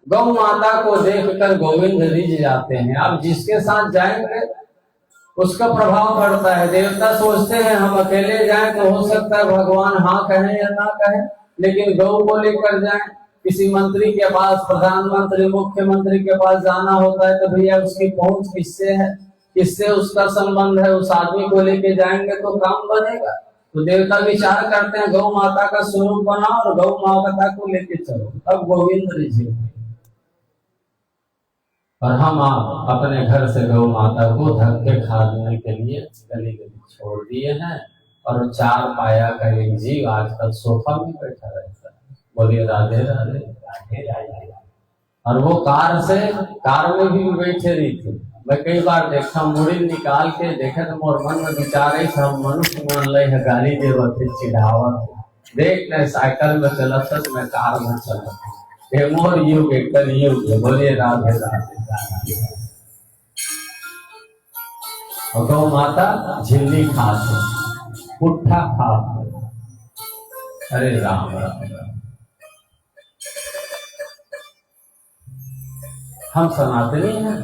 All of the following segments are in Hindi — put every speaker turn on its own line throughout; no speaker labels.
गौ माता को देखकर गोविंद रिझ जाते हैं। अब जिसके साथ जाएंगे उसका प्रभाव पड़ता है। देवता सोचते हैं हम अकेले जाएं तो हो सकता है भगवान हाँ कहें या ना कहें, लेकिन गौ को लेकर जाएं, किसी मंत्री के पास, प्रधानमंत्री, मुख्यमंत्री के पास जाना होता है तो भैया उसकी पहुंच किससे है, किससे उसका संबंध है, उस आदमी को लेके जाएंगे तो काम बनेगा। तो देवता विचार करते हैं गौ माता का स्वरूप बनाओ और गौ माता को लेके चलो, तब गोविंद रिझे। और हम आप अपने घर से गौ माता को धक्के खाने के लिए गली गली छोड़ दिए हैं, और 4 पाया का एक जीव आजकल सोफा में बैठा रहता है। बोलिए राधे राधे राधे राधे। और वो कार में भी बैठे रही थी। मैं कई बार देखा, मुड़ी निकाल के देखे तो मोर मन में विचार हम मनुष्य मान ले गाली देवत चिढ़ावत देख ले, साइकिल में चलत मैं कार में चलत मोर युग कल युग। बोलिए राधे राधे। और गौ माता झिल्ली खाते, पुट्ठा खाते। अरे राम राम राम। हम सनातनी हैं।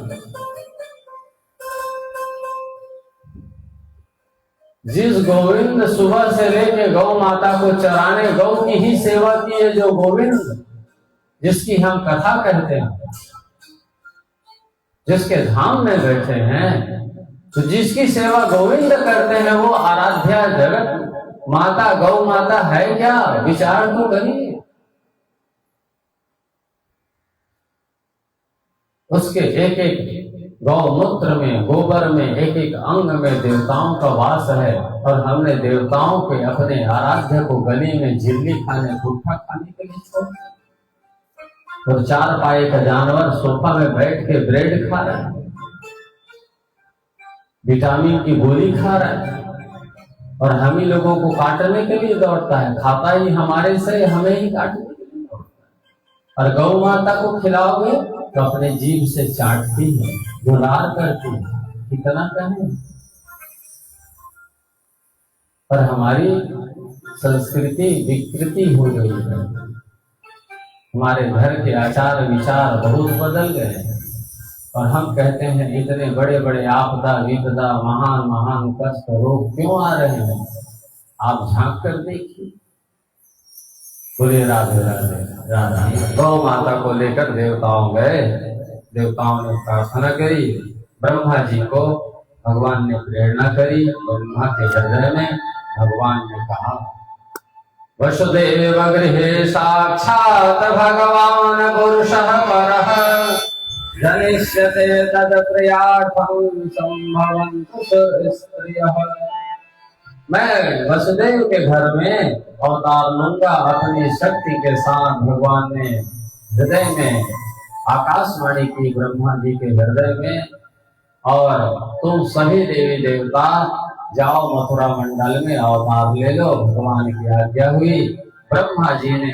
जिस गोविंद सुबह से लेके गौ माता को चराने, गौ की ही सेवा की है, जो गोविंद जिसकी हम कथा कहते हैं, जिसके धाम में बैठे हैं, तो जिसकी सेवा गोविंद करते हैं वो आराध्या जगत माता गौ माता है क्या? विचार तो करिए। उसके एक एक गौमूत्र में, गोबर में, एक एक अंग में देवताओं का वास है, और हमने देवताओं के अपने आराध्य को गली में झिल्ली खाने, पुट्ठा खाने के लिए छोड़ दिया। और 4 पाए का जानवर सोफा में बैठ के ब्रेड खा रहा है, विटामिन की गोली खा रहा है, और हम ही लोगों को काटने के लिए दौड़ता है। खाता ही हमारे से, हमें ही काटने के लिए दौड़ता है। और गौ माता को खिलाओगे तो अपने जीभ से चाटती है, दुलार करती है, कितना कहें। पर हमारी संस्कृति विकृति हो गई है, हमारे घर के आचार विचार बहुत बदल गए हैं, और हम कहते हैं इतने बड़े बड़े आपदा विपदा, महान महान कष्ट रोग क्यों आ रहे हैं? आप झांक कर देखिए। बोले राधे राधे राधे। गौ माता को लेकर देवताओं गए, देवताओं ने प्रार्थना करी, ब्रह्मा जी को भगवान ने प्रेरणा करी। ब्रह्मा के हृदय में भगवान ने कहा, वसुदेव गृहे साक्षात् भगवान पुरुषः परः, जनिष्यते तत्प्रियार्थं संभवन्तु स्त्रियः। मैं वसुदेव के घर में अवतार लूंगा। अपनी शक्ति के साथ भगवान ने हृदय में आकाशवाणी की ब्रह्मा जी के हृदय में, और तुम सभी देवी देवता जाओ मथुरा मंडल में अवतार ले लो। भगवान की आज्ञा हुई। ब्रह्मा जी ने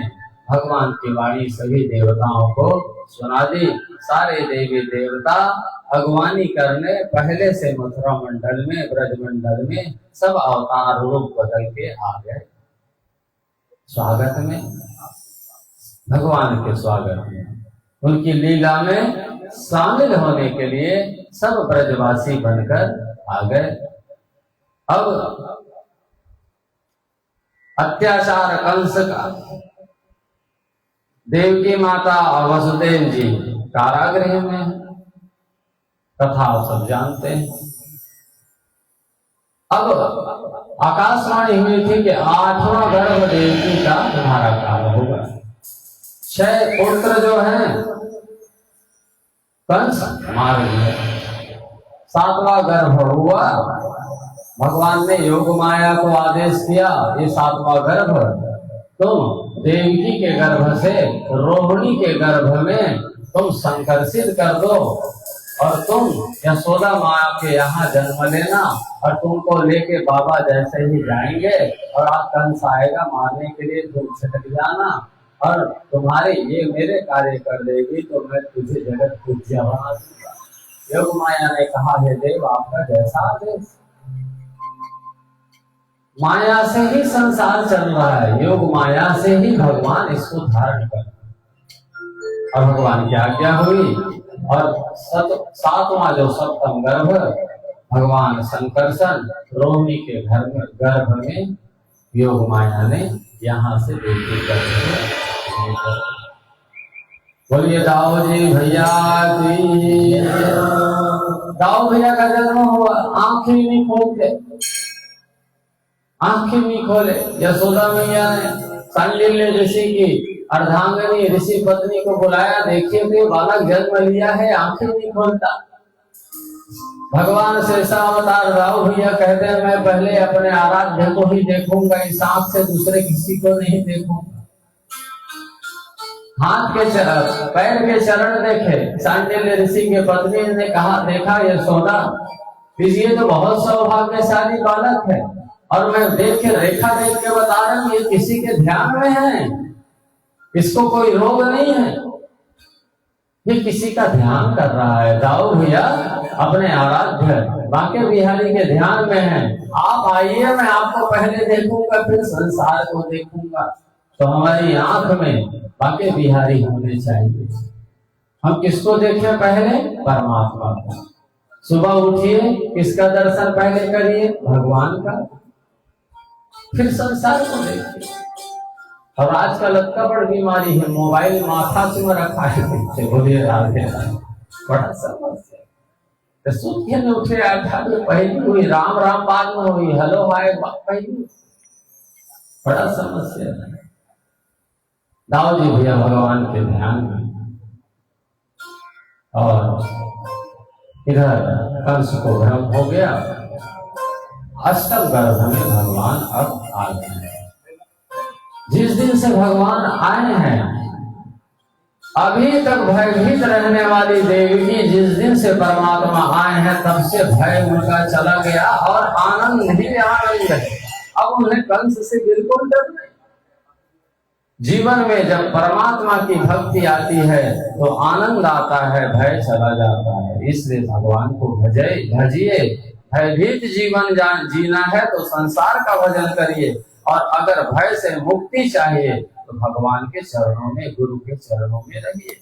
भगवान की वाणी सभी देवताओं को सुना दी। सारे देवी देवता भगवानी करने पहले से मथुरा मंडल में, ब्रज मंडल में सब अवतार रूप बदल के आ गए स्वागत में, भगवान के स्वागत में, उनकी लीला में शामिल होने के लिए सब ब्रजवासी बनकर आ गए। अब अत्याचार कंस का, देवकी माता और वसुदेव जी कारागृह में, कथा आप सब जानते हैं। अब आकाशवाणी हुई थी कि 8वां गर्भ देवकी का तुम्हारा काल होगा। 6 पुत्र जो हैं कंस मार दिया, 7वां गर्भ हुआ। भगवान ने योग माया को आदेश किया, ये 7वां गर्भ तुम देवकी के गर्भ से रोहिणी के गर्भ में तुम संकर्षित कर दो, और तुम यशोदा माँ के यहाँ जन्म लेना, और तुमको लेके बाबा जैसे ही जाएंगे, और आप कंस आएगा मारने के लिए, तुम छटक जाना, और तुम्हारे ये मेरे कार्य कर देगी तो मैं तुझे जगत पूज्य बना दूंगा। योग माया ने कहा, हे देव आपका जैसा आदेश। माया से ही संसार चल रहा है, योग माया से ही भगवान इसको धारण कर। और भगवान की आज्ञा हुई और सातवां जो सप्तम गर्भ भगवान संकर्षण रोहिणी के घर में गर्भ में योग माया ने यहाँ से देखी कर बोलिए दाऊ जी भैया की। दाऊ भैया का जन्म हुआ, आंखें नहीं खोलते, आंखें नहीं खोले। यशोदा मैया ने सांडिल्य ऋषि की अर्धांगिनी ऋषि पत्नी को बुलाया, देखिए कि बालक जन्म लिया है, आंखें नहीं खोलता। भगवान शेषा अवतार राव भैया कहते हैं मैं पहले अपने आराध्य को ही देखूंगा, इस आंख से दूसरे किसी को नहीं देखूंगा। हाथ के चरण पैर के चरण देखे। सांडिल्य ऋषि के पत्नी ने कहा देखा यशोदा, ये तो बहुत सौभाग्यशाली बालक है और मैं देख के रेखा देख के बता रहा हूँ ये किसी के ध्यान में है, इसको कोई रोग नहीं है, ये किसी का ध्यान कर रहा है। दाऊ भैया अपने आराध्य बांके बिहारी के ध्यान में है, आप आइए मैं आपको पहले देखूंगा फिर संसार को देखूंगा। तो हमारी आंख में बांके बिहारी होने चाहिए। हम किसको देखें पहले? परमात्मा को। सुबह उठिए किसका दर्शन पहले करिए? भगवान का, फिर संसार को देखिए। और आजकल बड़ बीमारी है, मोबाइल माथा से रखा है, बोलिए राधे राधे, बड़ा समस्या। तो सुत के उठे पहली हुई राम राम बाद में हुई हेलो हाय पहली, बड़ा समस्या है। दाऊ जी भैया भगवान के ध्यान में, और इधर कंस को भ्रम हो गया। अष्टम गर्भ में भगवान अब आ गए हैं। जिस दिन से भगवान आए हैं अभी तक भयभीत रहने वाली देवी जिस दिन से परमात्मा आए हैं तब से भय उनका चला गया और आनंद ही आनंद है। अब उन्हें कंस से बिल्कुल डर नहीं। जीवन में जब परमात्मा की भक्ति आती है तो आनंद आता है, भय चला जाता है। इसलिए भगवान को भजिए। भयभीत जीवन जीना है तो संसार का भजन करिए, और अगर भय से मुक्ति चाहिए तो भगवान के चरणों में, गुरु के चरणों में रहिए।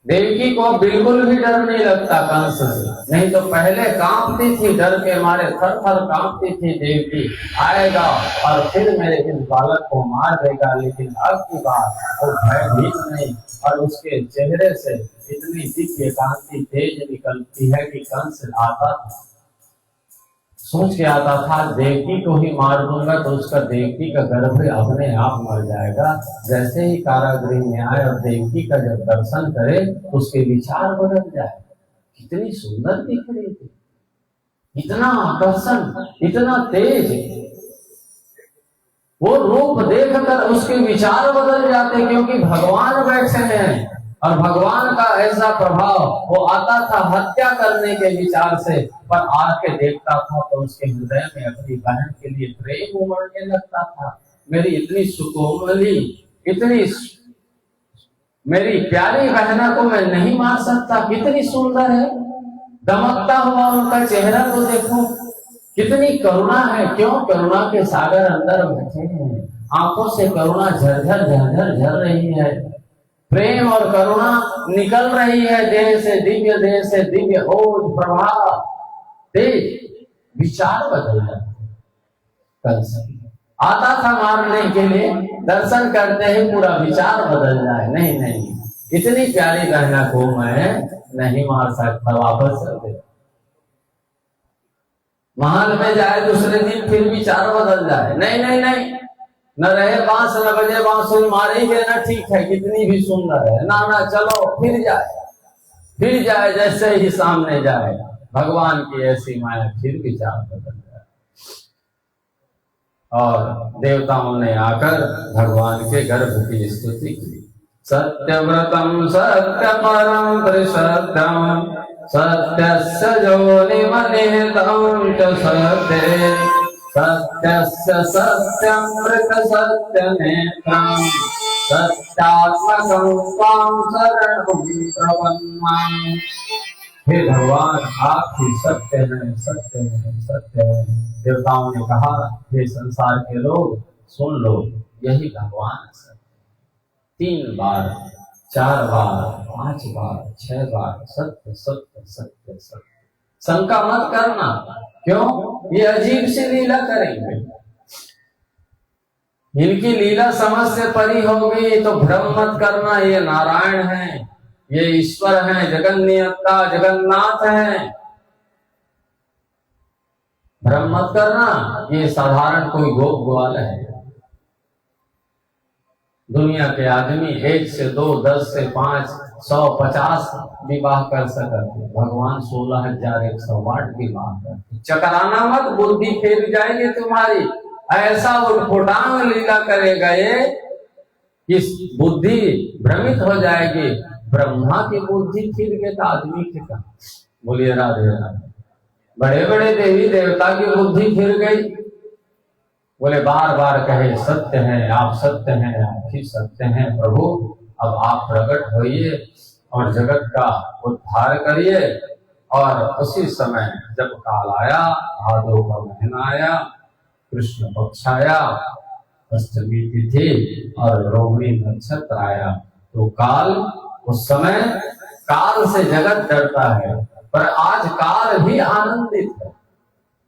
देवकी को बिल्कुल भी डर नहीं लगता कंस से, नहीं तो पहले कांपती थी, डर के मारे थर थर कांपती थी देवकी, आएगा और फिर मेरे इस बालक को मार देगा। लेकिन अब की बात वो भयभीत नहीं, और उसके चेहरे से इतनी दिव्य कांति तेज निकलती है कि कंस आता सोच के आता था देवकी को ही मार दूंगा तो उसका देवकी का गर्भ अपने आप मर जाएगा। जैसे ही कारागृह में आए और देवकी का जब दर्शन करे उसके विचार बदल जाए। कितनी सुंदर दिख रही थी, इतना आकर्षण, इतना तेज, वो रूप देखकर उसके विचार बदल जाते, क्योंकि भगवान बैठे हैं और भगवान का ऐसा प्रभाव। वो आता था हत्या करने के विचार से, पर आके देखता था तो उसके हृदय में अपनी बहन के लिए प्रेम उमड़ने लगता था। मेरी इतनी सुकोमली, इतनी मेरी प्यारी बहना को मैं नहीं मार सकता, कितनी सुंदर है, दमकता हुआ उनका चेहरा तो देखो, कितनी करुणा है। क्यों? करुणा के सागर अंदर बैठे हैं, आंखों से करुणा झरझर झरझर झर रही है, प्रेम और करुणा निकल रही है देह से, दिव्य ओज प्रभाव तेज। विचार बदल जाते। आता था मारने के लिए, दर्शन करते ही पूरा विचार बदल जाए। नहीं नहीं, इतनी प्यारी बहना को मैं नहीं मार सकता, वापस कर दे। महल में जाए दूसरे दिन फिर विचार बदल जाए। नहीं नहीं नहीं, न रहे बांस न बजे बांसुरी, मारेंगे ना, ठीक है कितनी भी सुंदर है, ना ना चलो फिर जाए जैसे ही सामने जाए। भगवान की ऐसी माया, फिर विचार बदल जाए। और देवताओं ने आकर भगवान के गर्भ की स्तुति की। सत्यव्रतम सत्य परम त्रिसत्यम सत्यस्य जोनिमनिहितं च सत्ये सत्यस्य सत्यमृत सत्यनेत्रं सत्यात्मकं त्वां शरणं प्रपन्नामि। हे भगवान, आप ही सत्य हैं, सत्य हैं, सत्य हैं। देवताओं ने कहा, हे संसार के लोग सुन लो, यही भगवान है। 3 बार 4 बार, 5 बार, 6 बार सत्य सत्य सत्य सत्य। शंका मत करना, क्यों? ये अजीब सी लीला करेंगे। इनकी लीला समझ से परी होगी तो भ्रम मत करना, ये नारायण है, ये ईश्वर है, जगन्नियंता जगन्नाथ है। भ्रम मत करना, ये साधारण कोई गोप ग्वाल है। दुनिया के आदमी 1 से 2, 10 से 5, 100, 50 विवाह कर सकते, भगवान 16,108 विवाह करते। चकराना मत, बुद्धि फेर जाएगी तुम्हारी। ऐसा उठफुटांग लीला करेगा ये कि बुद्धि भ्रमित हो जाएगी। ब्रह्मा की बुद्धि फिर गए तो आदमी के कहा। बोलिए राधे राधे। बड़े बड़े देवी देवता की बुद्धि फिर गई। बोले बार बार कहे सत्य है, आप सत्य हैं, आप ही सत्य हैं प्रभु, अब आप प्रकट होइए और जगत का उद्धार करिए। और उसी समय जब काल आया, भादो का महीना आया, कृष्ण पक्ष आया, अष्टमी तिथि और रोहिणी नक्षत्र आया, तो काल, उस समय काल से जगत डरता है, पर आज काल भी आनंदित है।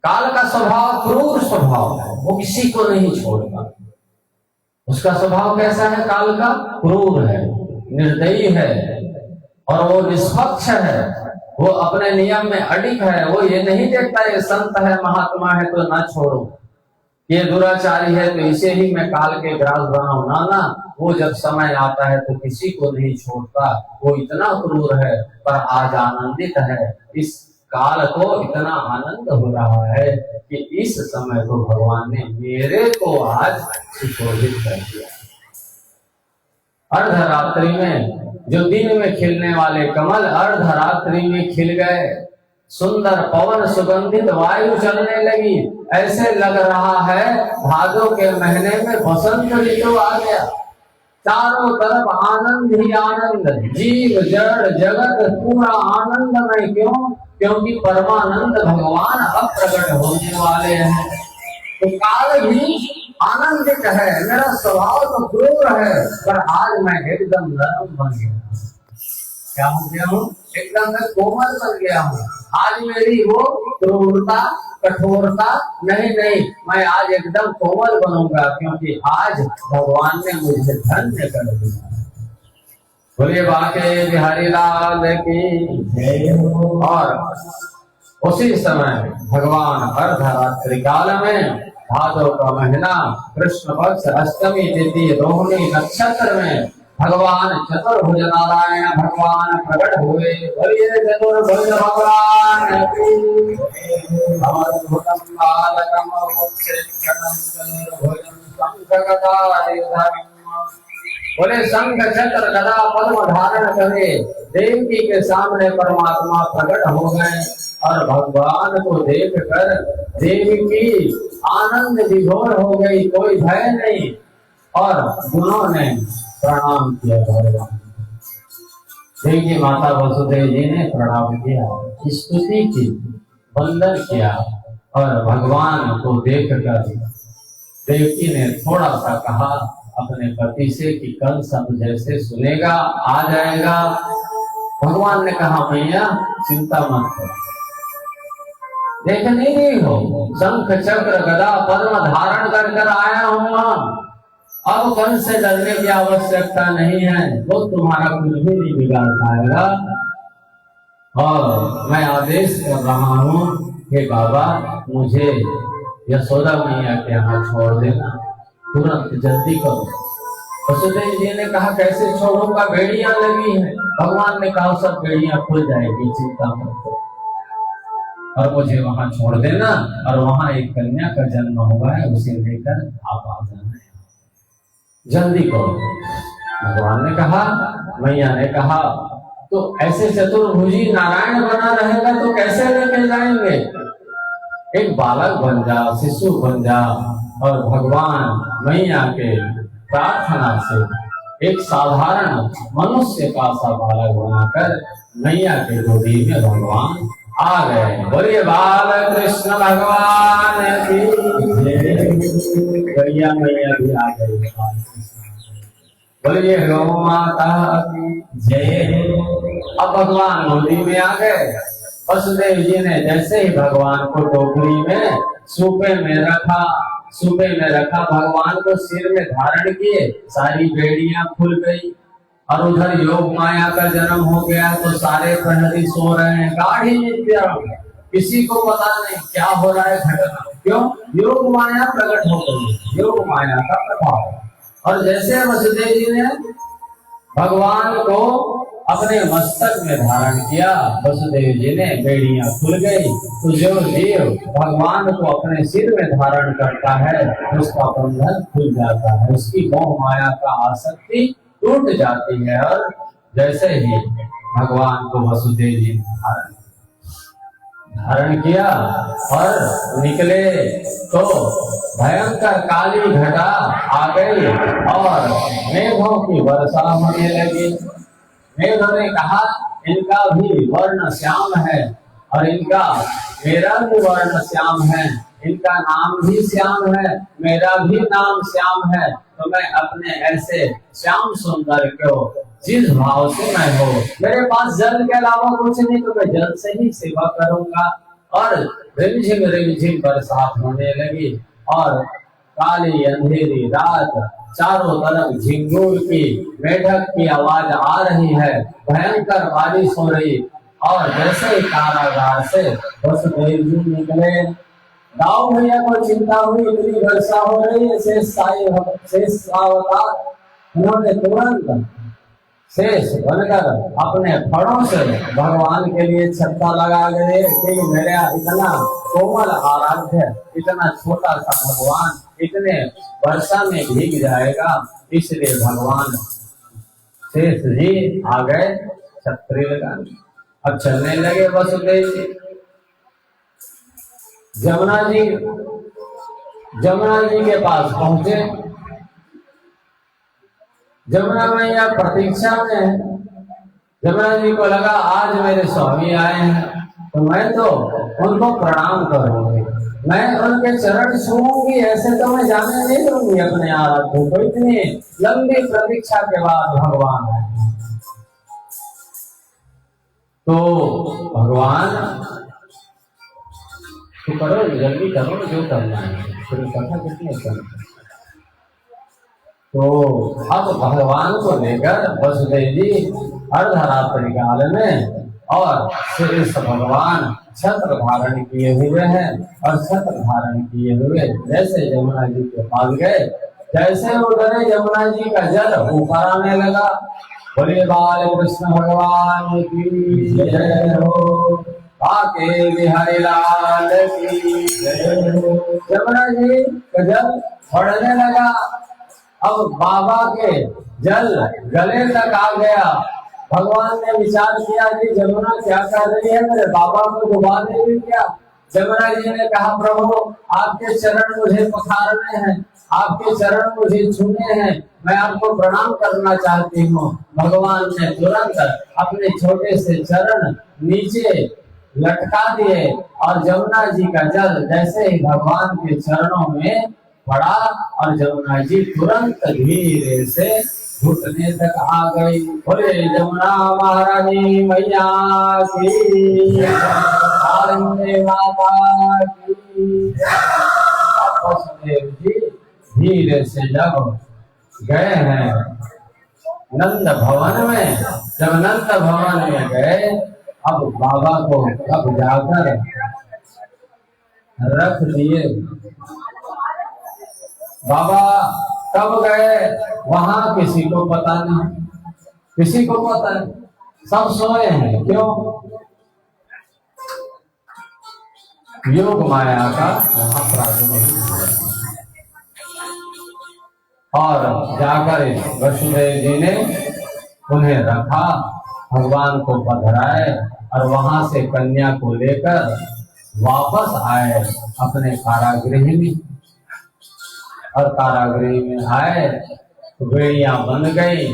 काल का स्वभाव क्रूर स्वभाव है, वो किसी को नहीं छोड़ता। उसका स्वभाव कैसा है? काल का क्रूर है, निर्दयी है और वो निष्पक्ष है। वो अपने नियम में अडिग है। वो ये नहीं देखता ये संत है, महात्मा है तो ना छोड़ो, ये दुराचारी है तो इसे ही मैं काल के ग्रास बनाऊं, ना। वो जब समय आता है तो किसी को नहीं छोड़ता। वो इतना क्रूर है पर आज आनंदित है। इस काल को इतना आनंद हो रहा है कि इस समय को भगवान ने मेरे को आज सुशोभित कर दिया। अर्धरात्रि में जो दिन में खिलने वाले कमल अर्धरात्रि में खिल गए। सुंदर पवन सुगंधित वायु चलने लगी। ऐसे लग रहा है भादो के महीने में बसंत ऋतु आ गया। चारों तरफ आनंद ही आनंद, जीव जड़ जगत पूरा आनंदमय। क्यों? क्योंकि परमानंद भगवान अब प्रकट होने वाले हैं। तो काल भी आनंदित है। मेरा स्वभाव तो क्रूर है पर आज मैं एकदम नरम बन गया। क्या हो गया हूँ? एकदम मैं कोमल बन गया हूँ। आज मेरी वो क्रूरता कठोरता नहीं, मैं आज एकदम कोमल बनूंगा, क्योंकि आज भगवान ने मुझे धन्य कर दिया। बोलिए बाके बिहारी लाल की। और उसी समय भगवान अर्धरात्रि काल में भादो का महीना कृष्ण पक्ष अष्टमी तिथि रोहिणी नक्षत्र में भगवान चतुर्भुज नारायण भगवान प्रकट हुए। बोलिए चतुर्भुज भगवान की। अमृतम बालकम बोले शंख चक्र गदा पद्म धारण करे। देवकी के सामने परमात्मा प्रकट हो गए और भगवान को देख कर देवकी आनंद विभोर हो गई। कोई भय नहीं और गुणों ने प्रणाम किया। भगवान देवकी माता वसुदेव जी ने प्रणाम किया, स्तुति की, वंदन किया और भगवान को देख कर देवकी ने थोड़ा सा कहा अपने पति से कि कल सब जैसे सुनेगा आ जाएगा। भगवान ने कहा मैया चिंता मत करो, देख नहीं रही हो शंख चक्र गदा पद्म धारण कर कर आया हूँ। अब कंस से डरने की आवश्यकता नहीं है, वो तुम्हारा कुछ भी नहीं बिगाड़ पाएगा। और मैं आदेश कर रहा हूँ कि बाबा मुझे यशोदा मैया के यहाँ छोड़ देना, तुरंत जल्दी करो। वसुदेव जी ने कहा कैसे छोड़ूंगा, बेड़ियां लगी हैं। भगवान ने कहा सब बेड़ियां खुल जाएगी, चिंता मत करो और मुझे वहां छोड़ देना। और वहां एक कन्या का जन्म हुआ है, उसे लेकर आप आ जाना, जल्दी करो। भगवान ने कहा, मैया ने कहा तो ऐसे चतुर्भुजी नारायण बना रहेगा तो कैसे लेके जाएंगे। एक बालक बन जा, शिशु बन जा और भगवान मैया के प्रार्थना से एक साधारण मनुष्य का सा बालक बनाकर मैया के गोदी में भगवान आ गए। बोलिए बाल कृष्ण भगवान की। मैया भी आ गई। बोलिए गौ माता की जय। अब भगवान गोदी में आ गए। वसुदेव जी ने जैसे ही भगवान को टोकरी में सूपे में रखा, भगवान को सिर में धारण किए, सारी बेड़ियां खुल गई और उधर योग माया का जन्म हो गया। तो सारे प्रहरी सो रहे हैं, गाढ़ी निद्रा, किसी को पता नहीं क्या हो रहा है घटना। क्यों? योग माया प्रकट हो गई, योग माया का प्रभाव। और जैसे वसुदेव जी ने भगवान को अपने मस्तक में धारण किया, वसुदेव जी ने बेड़ियां खुल गई। तो जो जीव भगवान को अपने सिर में धारण करता है उसका बंधन खुल जाता है, उसकी मोह माया का आसक्ति टूट जाती है। और जैसे ही भगवान को वसुदेव जी ने धारण किया और निकले तो भयंकर काली घटा आ गई और मेघों की वर्षा होने लगी। मेघों ने कहा इनका भी वर्ण श्याम है और इनका मेरा भी वर्ण श्याम है, इनका नाम भी श्याम है, मेरा भी नाम श्याम है, तो मैं अपने ऐसे श्याम सुंदर को जिस भाव से मैं हो, मेरे पास जल के अलावा कुछ नहीं, तो मैं जल से ही सेवा करूंगा। और रिमझिम बरसात होने लगी और काली अंधेरी रात, चारों तरफ झिंगूर की मेढक की आवाज आ रही है, भयंकर बारिश हो रही। और जैसे ही कारागार से वसुदेव जी निकले, दाऊ भैया को चिंता हुई, इतनी वर्षा हो रही है, शेष अवतार उन्होंने तुरंत शेष बनकर अपने फड़ों से भगवान के लिए छत्ता लगा गए कि मेरा इतना कोमल आराध्य, इतना छोटा सा भगवान इतने वर्षा में भीग जाएगा, इसलिए भगवान शेष जी आ गए छतरी लगाने। अब चलने लगे वसुदेव जी। जमुना जी के पास पहुंचे। जमुना मैया प्रतीक्षा में, जमुना जी को लगा आज मेरे स्वामी आए हैं तो मैं तो उनको प्रणाम करूंगी, मैं उनके चरण छूऊंगी, ऐसे तो मैं जाने नहीं दूंगी अपने आराध्य को। इतनी लंबी प्रतीक्षा के बाद भगवान आए। तो भगवान तो करो, जल्दी करो जो करना है, फिर कथा कितनी करना। तो अब भगवान को लेकर वसुदेव जी अर्धरात्रि काल में और श्रेष्ठ भगवान छत्र धारण किए हुए हैं और छत्र धारण किए हुए जैसे यमुना जी के पास गए, जैसे उधर यमुना जी का जल ऊपर आने लगा। बोले बाल कृष्ण भगवान की जय हो, आके बिहारी लाल की जय हो। यमुना जी का जल बढ़ने लगा। अब बाबा के जल गले तक आ गया। भगवान ने विचार किया कि जमुना क्या कर रही है, मेरे बाबा को डुबा देगी क्या। जमुना जी ने कहा प्रभु आपके चरण मुझे पखारने हैं, आपके चरण मुझे छूने हैं, मैं आपको प्रणाम करना चाहती हूँ। भगवान ने तुरंत अपने छोटे से चरण नीचे लटका दिए और जमुना जी का जल जैसे ही भगवान के चरणों में पड़ा और जमुना जी तुरंत धीरे से घुटने तक आ गई। बोले जमुना महारानी मैया की, माता की। वसुदेव जी धीरे से जब गए हैं नंद भवन में, जब नंद भवन में गए, अब बाबा को अब जाकर रख दिए। बाबा कब गए वहां किसी को पता नहीं, किसी को पता नहीं, सब सोए हैं। क्यों? योग माया का वहां प्रादुर्भाव हुआ। और जाकर वसुदेव जी ने उन्हें रखा, भगवान को पधराए और वहां से कन्या को लेकर वापस आए अपने कारागृह में। और कारागृह में आए तो बेड़ियां बंद गई।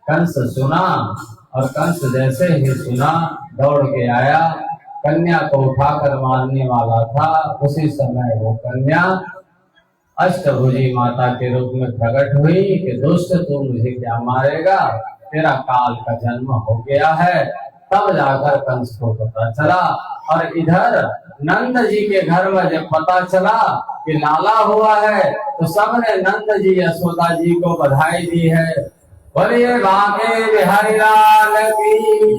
कंस सुना और कंस जैसे ही सुना दौड़ के आया, कन्या को उठाकर मारने वाला था। उसी समय वो कन्या अष्टभुजी माता के रूप में प्रकट हुई कि दुष्ट तू मुझे क्या मारेगा, तेरा काल का जन्म हो गया है। तब जाकर कंस को पता चला। और इधर नंद जी के घर में जब पता चला कि लाला हुआ है तो सबने नंद जी यशोदा जी को बधाई दी है। बोलिए बांके बिहारी लाल की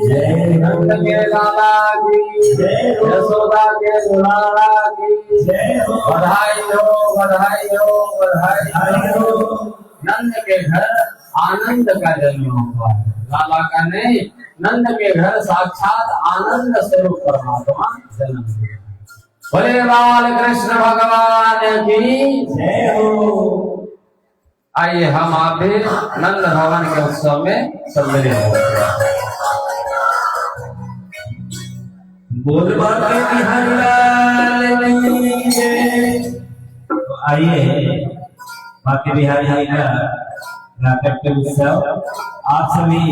जय, नंद के लाला की जय, यशोदा के दुलारा की जय। बधाई हो बधाई हो बधाई हो। नंद के घर आनंद का जन्म हुआ है, लाला का नहीं। नंद के घर साक्षात आनंद स्वरूप परमात्मा जन्म हुआ। बोले बाल कृष्ण भगवान की जय हो। आइए हम आप भी नंद भवन के उत्सव में सम्मिलित हो।
बोल बाके बिहारी लाल की जय। आइए बाके बिहारी लाल का नाटक के उत्सव आप सभी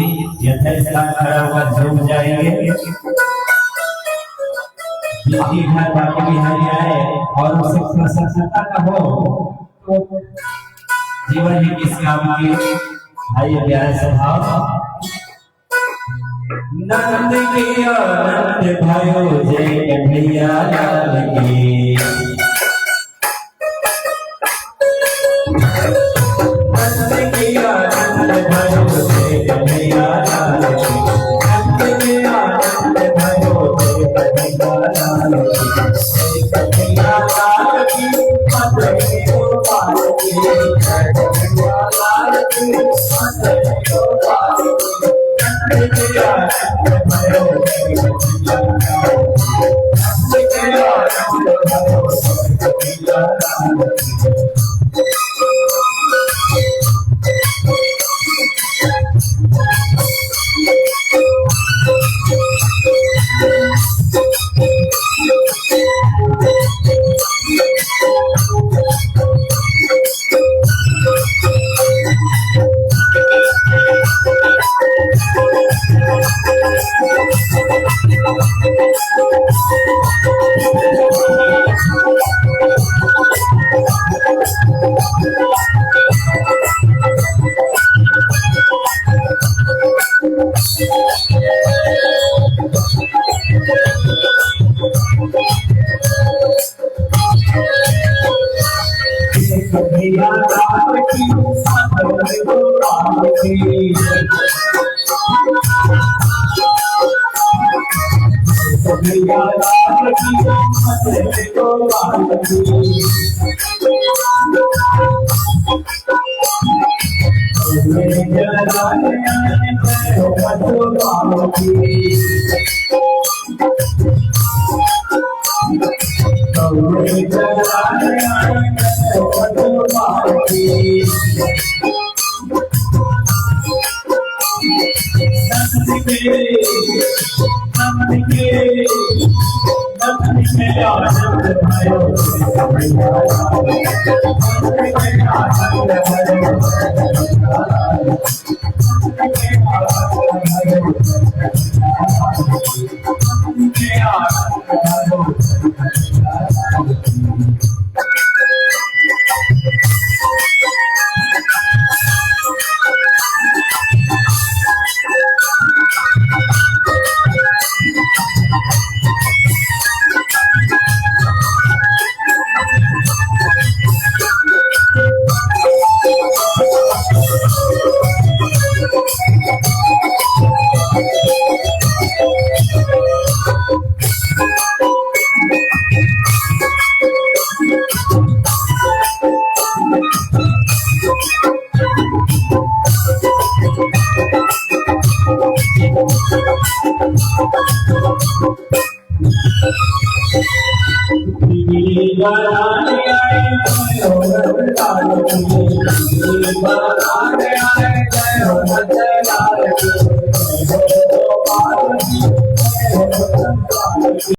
यथास्थान खड़ा होकर झूम जाएंगे। जिसकी घर बाके बिहारी आए और उसे प्रसन्नता का हो तो जीवन ही किस काम की। आइए प्यारे स्वभाव। नंद के आनंद भयो जय कन्हैया लाल की। नंद के आनंद भयो जय कन्हैया लाल की। नंद के आनंद भयो जय कन्हैया लाल की। कन्हैया लाल की माता की गोपाल की। कन्हैया लाल की माता की गोपाल की। नंद के आनंद भयो जय कन्हैया लाल की। नंद के आनंद भयो जय कन्हैया लाल की। कन्हैया लाल की माता की गोपाल की। कन्हैया लाल की माता की गोपाल की। जय